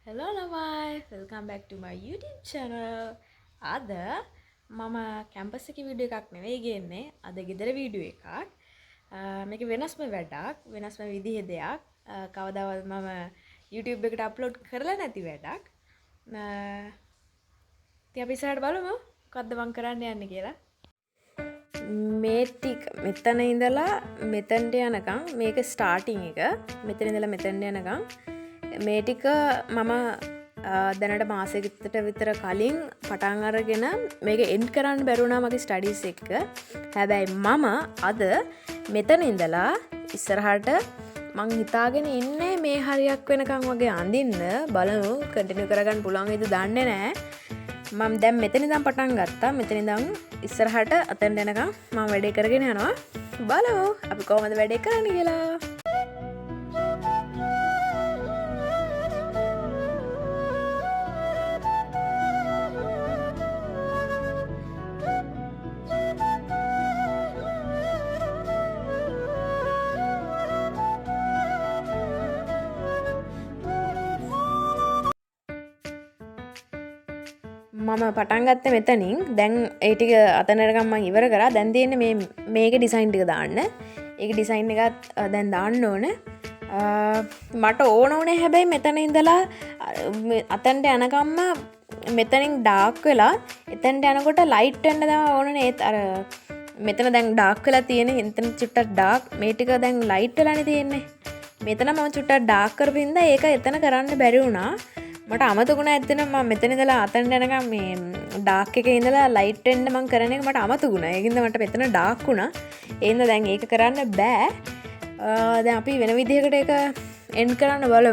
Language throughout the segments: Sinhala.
Hello ළමයි, welcome back to my YouTube channel. අද මම කැම්පස් එකේ වීඩියෝ එකක් නෙවෙයි ගේන්නේ. අද ගෙදර වීඩියෝ එකක්. මේක වෙනස්ම වැඩක්, වෙනස්ම විදිහේ දෙයක්. කවදාවත් මම YouTube එකට අප්ලෝඩ් කරලා නැති වැඩක්. ඉතින් අපි ඉස්සරහට බලමු මොකද්ද මම කරන්න යන්නේ කියලා. මේ ටික මෙතන ඉඳලා මෙතනට යනකම් මේක ස්ටාර්ටින් එක. මෙතන ඉඳලා මෙතනට යනකම් මේ ටික මම දැනට මාසෙකට විතර කලින් පටන් අරගෙන මේක එන්ඩ් කරන්න බැරුණා මගේ ස්ටඩීස් එක. හැබැයි මම අද මෙතන ඉඳලා ඉස්සරහට මං හිතාගෙන ඉන්නේ මේ හරියක් වෙනකම් වගේ අඳින්න. බලමු කන්ටිනියු කරගන්න පුළුවන් වේද දන්නේ නැහැ. මම දැන් මෙතන ඉඳන් පටන් ගත්තා. මෙතන ඉඳන් ඉස්සරහට අතෙන් යනකම් මම වැඩේ කරගෙන යනවා. බලමු අපි කොහොමද වැඩේ කරන්නේ කියලා. මම පටන් ගත්තේ මෙතනින්. දැන් ඒ ටික අතනරකම් මම ඉවර කරා. දැන් තියෙන්නේ මේකේ ඩිසයින් ටික දාන්න. ඒක ඩිසයින් එකත් දැන් දාන්න ඕනේ. මට ඕනේ හැබැයි මෙතන ඉඳලා අතනට යනකම්ම මෙතනින් ඩාර්ක් වෙලා එතනට යනකොට ලයිට් වෙන්න තමයි ඕනේ. ඒත් අර මෙතන දැන් ඩාර්ක් වෙලා තියෙන්නේ. එතන චුට්ටක් ඩාර්ක්. මේ ටික දැන් ලයිට් වෙලානේ තියෙන්නේ. මෙතන මම චුට්ටක් ඩාර්ක් කරපින්ද ඒක එතන කරන්න බැරි වුණා. මට අමතකුණා ඇත්තටම මම මෙතන ඉඳලා අතනට යනකම් මේ ඩාර්ක් එකේ ඉඳලා ලයිට් වෙන්න මම කරන එක මට අමතකුණා. ඒකින්ද මට මෙතන ඩාර්ක් වුණා. ඒ හින්දා දැන් ඒක කරන්න බෑ. දැන් අපි වෙන විදිහකට ඒක එන්ඩ් කරන්න බලමු.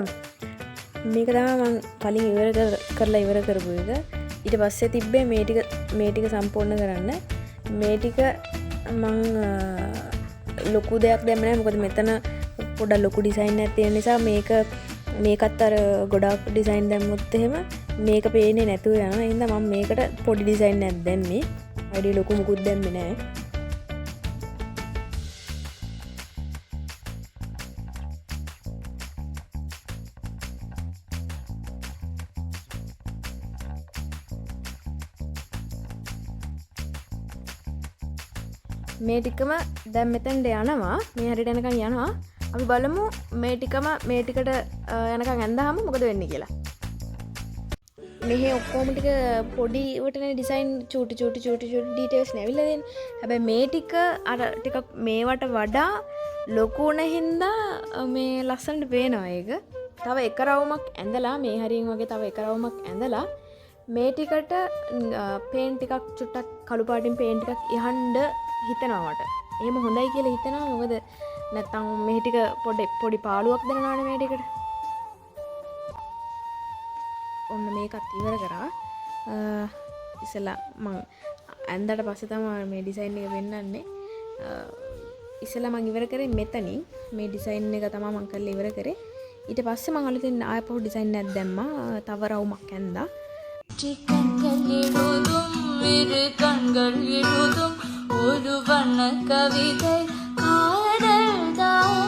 මේක තමයි මම කලින් කරලා ඉවර කරපු එක. ඊට පස්සේ තිබ්බේ මේ ටික සම්පූර්ණ කරන්න. මේ ටික මම ලොකු දෙයක් දැම්මේ නැහැ. මොකද මෙතන පොඩක් ලොකු ඩිසයින් එකක් තියෙන නිසා මේකත් අර ගොඩක් ඩිසයින් දැම්මොත් එහෙම මේක පේන්නේ නැතුව යනවා. ඒ හින්දා මම මේකට පොඩි ඩිසයින් එකක් දැම්මේ. වැඩි ලොකු මුකුත් දැම්මේ නැහැ. මේ ටිකම දැන් මෙතනට යනවා. මේ හරියට යනකම් යනවා. අපි බලමු මේ ටිකට යනකම් ඇඳහම මොකද වෙන්නේ කියලා. මෙහි ඔක්කොම ටික පොඩි වටනේ ඩිසයින් චූටි ඩීටේල්ස් නැවිලා දෙන්නේ. හැබැයි මේ ටික අර ටිකක් මේවට වඩා ලොකු වුණ හින්දා මේ ලස්සනට පේනවා ඒක. තව එක රවුමක් ඇඳලා මේ හරියෙන් වගේ තව එක රවුමක් ඇඳලා මේ ටිකට පේන් ටිකක් චුට්ටක් කළු පාටින් පේන් ටිකක් යහන්න හිතනවා මට. එහෙම හොඳයි කියලා හිතනවා. මොකද නැත්තම් මේ ටික පොඩි පාළුවක් දෙනවානේ මේ ටිකට. ඔන්න මේකත් ඉවර කරා. ඉස්සලා මං ඇඳලා පස්සේ තමයි මේ ඩිසයින් එක වෙන්නන්නේ. ඉස්සලා මං ඉවර කරේ මෙතනින්. මේ ඩිසයින් එක තමයි මං කරලා ඉවර කරේ. ඊට පස්සේ මං අලුතින් ආයෙ පොඩි ඩිසයින් එකක් දැම්මා. තව රවුමක් ඇඳා. ஒரு வண்ண கவிதை காதல்தான்.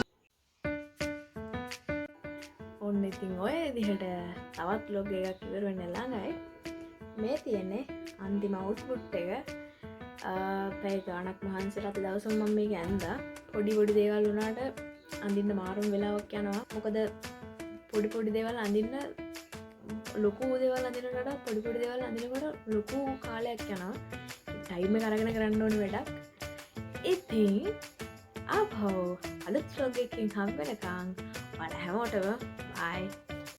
ඔන්න ඉතින් ඔය විදිහට තවත් vlog එකක් ඉවර වෙන්න ළඟයි. මේ තියෙන්නේ අන්තිම අවුට්පුට් එක. පැය ගාණක් මහන්සිලා අද දවසම මම මේක ඇඳා. පොඩි දේවල් වුණාට අඳින්න මාරුම් වෙලාවක් යනවා. මොකද පොඩි දේවල් අඳින්න ලොකු දේවල් අඳිනකට වඩා පොඩි දේවල් අඳිනකොට ලොකු කාලයක් යනවා. ටයිම් එක අරගෙන කරන්න ඕනේ වැඩක්. ඉතින් ආපහු අලුත් vlog එකකින් හම්බ වෙනකන් ඔයාලා හැමෝටම bye.